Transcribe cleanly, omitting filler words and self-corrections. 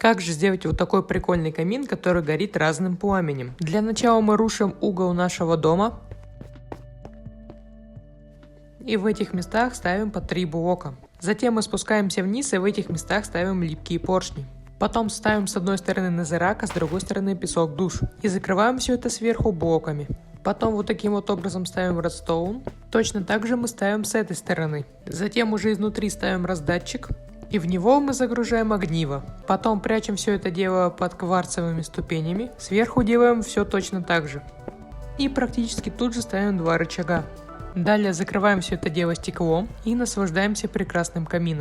Как же сделать вот такой прикольный камин, который горит разным пламенем? Для начала мы рушим угол нашего дома. И в этих местах ставим по 3 блока. Затем мы спускаемся вниз и в этих местах ставим липкие поршни. Потом ставим с одной стороны незерак, а с другой стороны песок душ. И закрываем все это сверху блоками. Потом вот таким вот образом ставим редстоун. Точно так же мы ставим с этой стороны. Затем уже изнутри ставим раздатчик. И в него мы загружаем огниво. Потом прячем все это дело под кварцевыми ступенями. Сверху делаем все точно так же. И практически тут же ставим 2 рычага. Далее закрываем все это дело стеклом и наслаждаемся прекрасным камином.